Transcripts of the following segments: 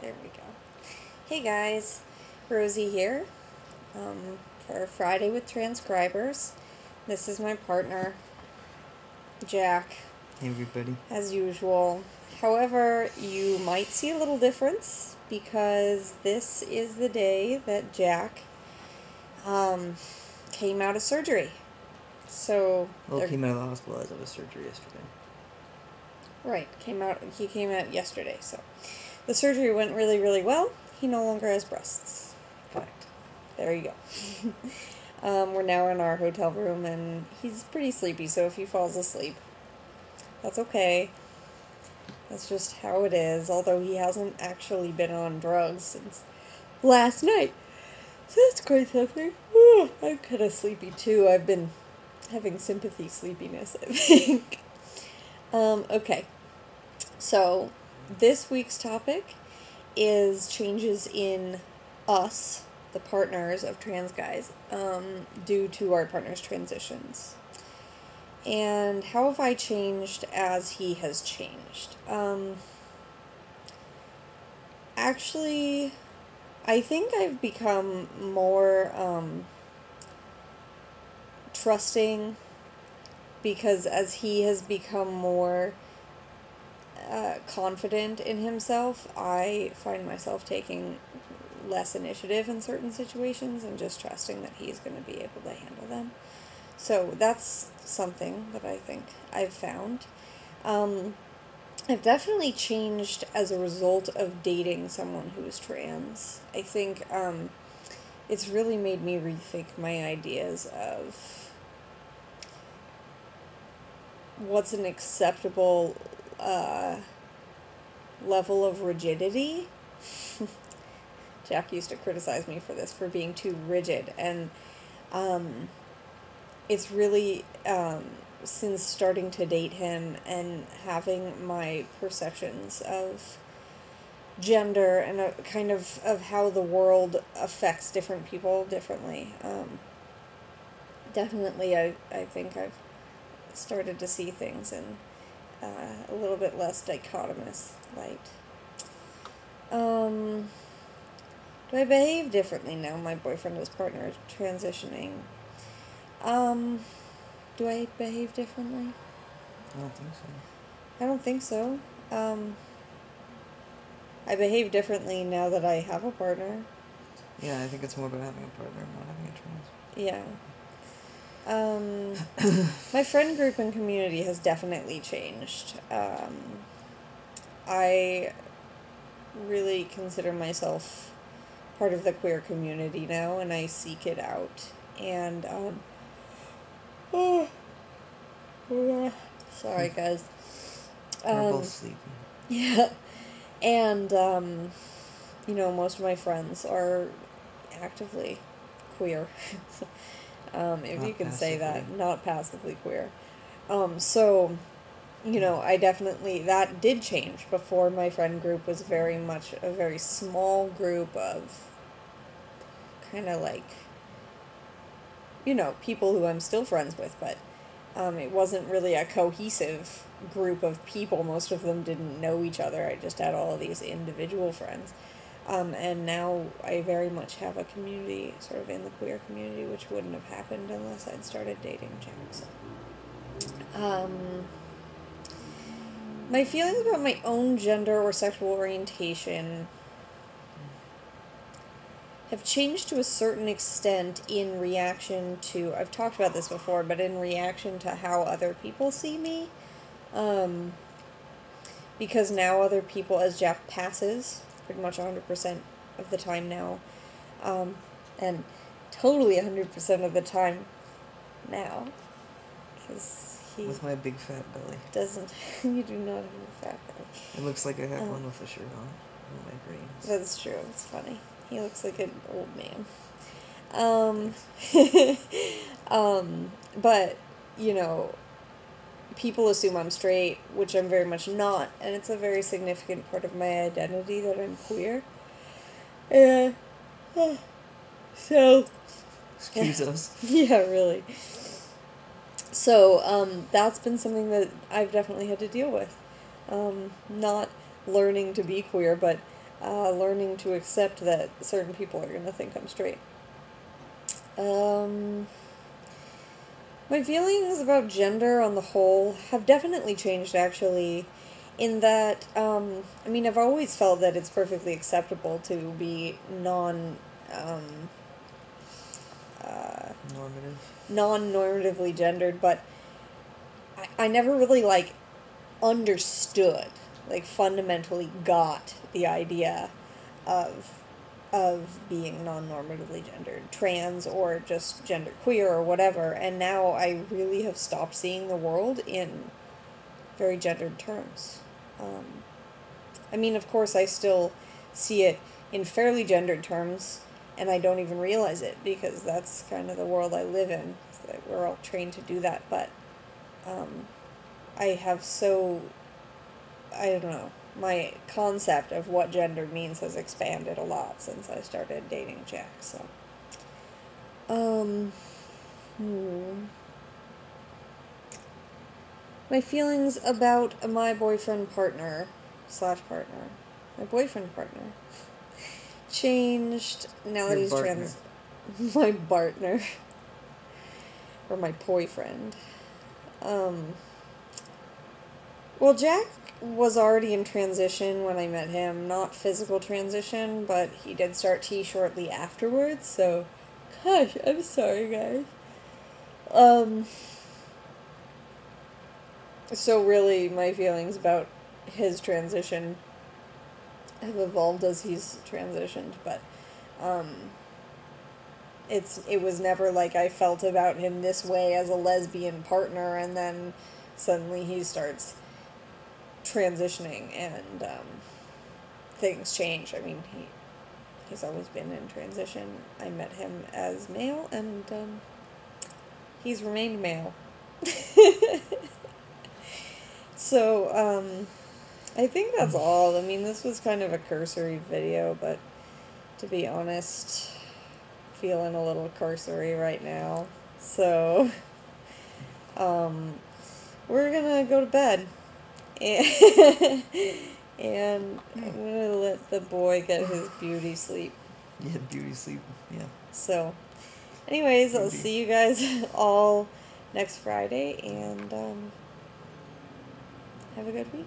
There we go. Hey guys, Rosie here for Friday with Transcribers. This is my partner, Jack, Hey everybody. as usual. However, you might see a little difference because this is the day that Jack came out of surgery. So, Well, came out of the hospital as of a surgery yesterday. right, he came out yesterday, so the surgery went really, really well. He no longer has breasts. Fact. There you go. We're now in our hotel room, and he's pretty sleepy, so if he falls asleep, that's okay. That's just how it is, although he hasn't actually been on drugs since last night. So that's quite something. I'm kind of sleepy, too. I've been having sympathy sleepiness, I think. Okay. So, this week's topic is changes in us, the partners of trans guys, due to our partners' transitions. And how have I changed as he has changed? Actually, I think I've become more trusting because as he has become more confident in himself, I find myself taking less initiative in certain situations and just trusting that he's going to be able to handle them. So that's something that I think I've found. I've definitely changed as a result of dating someone who is trans. I think it's really made me rethink my ideas of what's an acceptable level of rigidity. Jack used to criticize me for this, for being too rigid, and it's really since starting to date him and having my perceptions of gender and a kind of how the world affects different people differently. Definitely, I think I've started to see things in a little bit less dichotomous light. Do I behave differently now my boyfriend is partner is transitioning? Do I behave differently? I don't think so. I don't think so. I behave differently now that I have a partner. Yeah, I think it's more about having a partner and not having a Yeah. My friend group and community has definitely changed. I really consider myself part of the queer community now, and I seek it out. And, sorry guys. We're both sleepy. Yeah. And, most of my friends are actively queer. If you can say that, not passively queer. So, I definitely, that did change. Before, my friend group was very much a very small group of kind of like, people who I'm still friends with, but it wasn't really a cohesive group of people. Most of them didn't know each other. I just had all of these individual friends. And now I very much have a community, sort of in the queer community, which wouldn't have happened unless I'd started dating Jack. My feelings about my own gender or sexual orientation have changed to a certain extent in reaction to, I've talked about this before, but in reaction to how other people see me. Because now other people, as Jack passes, pretty much 100% of the time now, and totally 100% of the time now, because he... With my big fat belly. Doesn't... You do not have a fat belly. It looks like I have one with a shirt on. My brains. That's true, it's funny. He looks like an old man. But, people assume I'm straight, which I'm very much not, and it's a very significant part of my identity that I'm queer. And, so... Excuse us. Yeah, really. So, that's been something that I've definitely had to deal with. Not learning to be queer, but learning to accept that certain people are going to think I'm straight. My feelings about gender on the whole have definitely changed, actually, in that, I mean, I've always felt that it's perfectly acceptable to be Normative. non-normatively gendered, but I never really, like, understood, like, fundamentally got the idea of being non-normatively gendered, trans or just genderqueer or whatever, and now I really have stopped seeing the world in very gendered terms. I mean, of course, I still see it in fairly gendered terms, and I don't even realize it because that's kind of the world I live in. So that we're all trained to do that, but I have I don't know, my concept of what gender means has expanded a lot since I started dating Jack, so. My feelings about my boyfriend partner, my boyfriend partner, changed now that Your he's partner. my partner, or my boyfriend. Well, Jack was already in transition when I met him. Not physical transition, but he did start T shortly afterwards, so... Gosh, I'm sorry, guys. So really, my feelings about his transition have evolved as he's transitioned, but, it was never like I felt about him this way as a lesbian partner, and then suddenly he starts transitioning, and things change. I mean, he's always been in transition. I met him as male, and he's remained male. So, I think that's all. I mean, this was kind of a cursory video, but to be honest, feeling a little cursory right now. So, we're gonna go to bed. And, and I'm gonna let the boy get his beauty sleep. Yeah, beauty sleep. Yeah. So, anyways, I'll Beauty. see you guys all next Friday, and have a good week.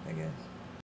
I guess.